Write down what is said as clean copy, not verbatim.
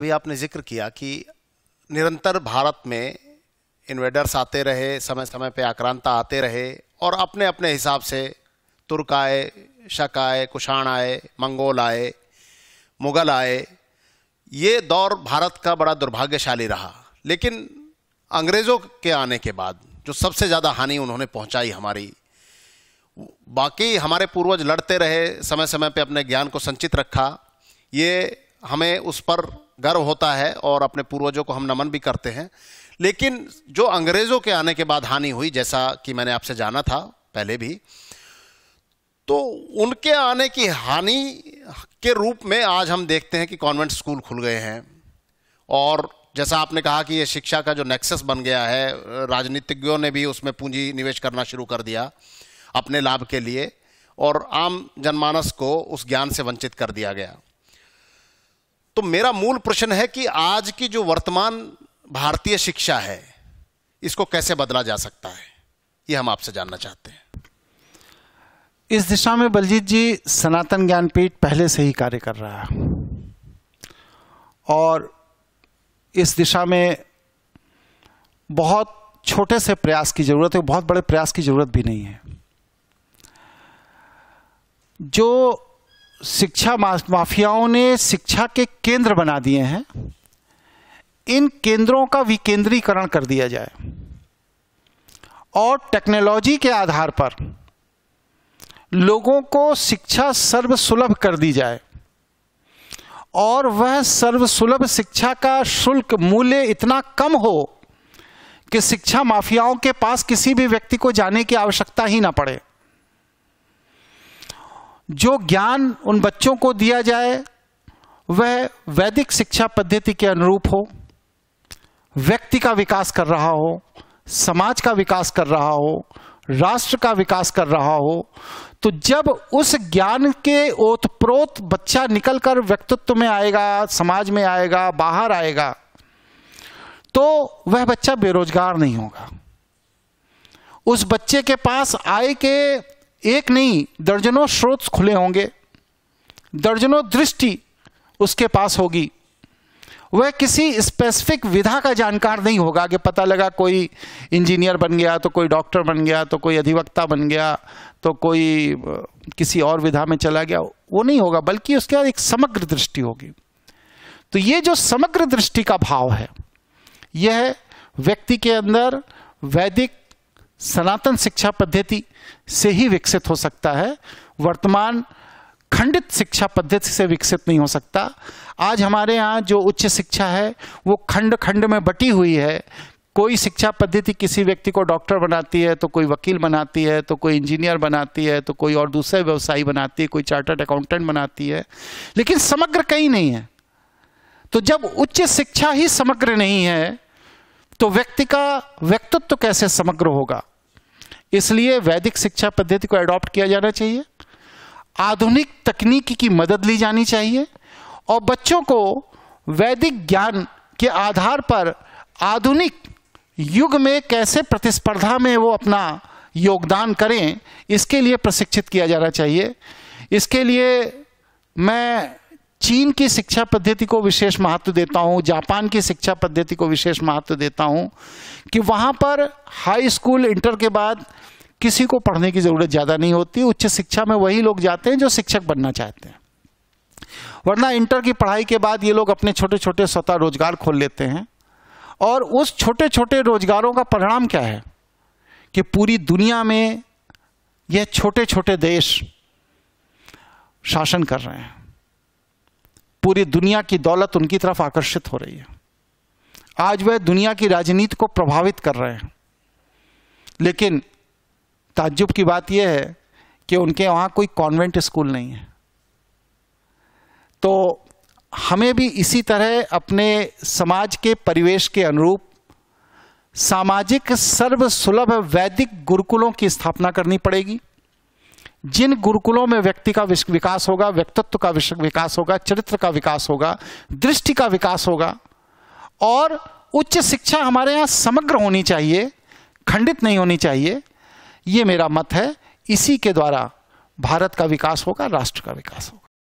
अभी आपने जिक्र किया कि निरंतर भारत में इन्वेडर्स आते रहे, समय समय पे आक्रांता आते रहे और अपने अपने हिसाब से तुर्क आए, शक आए, कुषाण आए, मंगोल आए, मुगल आए। ये दौर भारत का बड़ा दुर्भाग्यशाली रहा। लेकिन अंग्रेज़ों के आने के बाद जो सबसे ज़्यादा हानि उन्होंने पहुंचाई हमारी, बाकी हमारे पूर्वज लड़ते रहे, समय समय पे अपने ज्ञान को संचित रखा, ये हमें उस पर गर्व होता है और अपने पूर्वजों को हम नमन भी करते हैं। लेकिन जो अंग्रेज़ों के आने के बाद हानि हुई, जैसा कि मैंने आपसे जाना था पहले भी, तो उनके आने की हानि के रूप में आज हम देखते हैं कि कॉन्वेंट स्कूल खुल गए हैं और जैसा आपने कहा कि ये शिक्षा का जो नेक्सस बन गया है, राजनीतिज्ञों ने भी उसमें पूंजी निवेश करना शुरू कर दिया अपने लाभ के लिए और आम जनमानस को उस ज्ञान से वंचित कर दिया गया। तो मेरा मूल प्रश्न है कि आज की जो वर्तमान भारतीय शिक्षा है, इसको कैसे बदला जा सकता है, ये हम आपसे जानना चाहते हैं। इस दिशा में बलजीत जी, सनातन ज्ञानपीठ पहले से ही कार्य कर रहा है और इस दिशा में बहुत छोटे से प्रयास की जरूरत है, बहुत बड़े प्रयास की जरूरत भी नहीं है। जो शिक्षा माफियाओं ने शिक्षा के केंद्र बना दिए हैं, इन केंद्रों का विकेंद्रीकरण कर दिया जाए और टेक्नोलॉजी के आधार पर लोगों को शिक्षा सर्वसुलभ कर दी जाए और वह सर्वसुलभ शिक्षा का शुल्क मूल्य इतना कम हो कि शिक्षा माफियाओं के पास किसी भी व्यक्ति को जाने की आवश्यकता ही ना पड़े। जो ज्ञान उन बच्चों को दिया जाए वह वैदिक शिक्षा पद्धति के अनुरूप हो, व्यक्ति का विकास कर रहा हो, समाज का विकास कर रहा हो, राष्ट्र का विकास कर रहा हो। तो जब उस ज्ञान के ओतप्रोत बच्चा निकलकर व्यक्तित्व में आएगा, समाज में आएगा, बाहर आएगा, तो वह बच्चा बेरोजगार नहीं होगा। उस बच्चे के पास आय के एक नहीं दर्जनों स्रोत खुले होंगे, दर्जनों दृष्टि उसके पास होगी। वह किसी स्पेसिफिक विधा का जानकार नहीं होगा कि पता लगा कोई इंजीनियर बन गया तो कोई डॉक्टर बन गया तो कोई अधिवक्ता बन गया तो कोई किसी और विधा में चला गया, वो नहीं होगा, बल्कि उसके बाद एक समग्र दृष्टि होगी। तो ये जो समग्र दृष्टि का भाव है, यह व्यक्ति के अंदर वैदिक सनातन शिक्षा पद्धति से ही विकसित हो सकता है। वर्तमान खंडित शिक्षा पद्धति से विकसित नहीं हो सकता। आज हमारे यहाँ जो उच्च शिक्षा है वो खंड खंड में बटी हुई है। कोई शिक्षा पद्धति किसी व्यक्ति को डॉक्टर बनाती है तो कोई वकील बनाती है, तो कोई इंजीनियर बनाती है, तो कोई और दूसरे व्यवसायी बनाती है, कोई चार्टर्ड अकाउंटेंट बनाती है, लेकिन समग्र कहीं नहीं है। तो जब उच्च शिक्षा ही समग्र नहीं है तो व्यक्ति का व्यक्तित्व कैसे समग्र होगा? इसलिए वैदिक शिक्षा पद्धति को अडॉप्ट किया जाना चाहिए, आधुनिक तकनीकी की मदद ली जानी चाहिए और बच्चों को वैदिक ज्ञान के आधार पर आधुनिक युग में कैसे प्रतिस्पर्धा में वो अपना योगदान करें, इसके लिए प्रशिक्षित किया जाना चाहिए। इसके लिए मैं चीन की शिक्षा पद्धति को विशेष महत्व देता हूँ, जापान की शिक्षा पद्धति को विशेष महत्व देता हूँ कि वहाँ पर हाई स्कूल इंटर के बाद किसी को पढ़ने की ज़रूरत ज़्यादा नहीं होती। उच्च शिक्षा में वही लोग जाते हैं जो शिक्षक बनना चाहते हैं, वरना इंटर की पढ़ाई के बाद ये लोग अपने छोटे छोटे स्वतः रोजगार खोल लेते हैं और उस छोटे छोटे रोजगारों का परिणाम क्या है कि पूरी दुनिया में यह छोटे छोटे देश शासन कर रहे हैं। पूरी दुनिया की दौलत उनकी तरफ आकर्षित हो रही है। आज वह दुनिया की राजनीति को प्रभावित कर रहे हैं। लेकिन ताज्जुब की बात यह है कि उनके वहाँ कोई कॉन्वेंट स्कूल नहीं है। तो हमें भी इसी तरह अपने समाज के परिवेश के अनुरूप सामाजिक सर्वसुलभ वैदिक गुरुकुलों की स्थापना करनी पड़ेगी, जिन गुरुकुलों में व्यक्ति का विकास होगा, व्यक्तित्व का विकास होगा, चरित्र का विकास होगा, दृष्टि का विकास होगा। और उच्च शिक्षा हमारे यहाँ समग्र होनी चाहिए, खंडित नहीं होनी चाहिए। ये मेरा मत है। इसी के द्वारा भारत का विकास होगा, राष्ट्र का विकास होगा।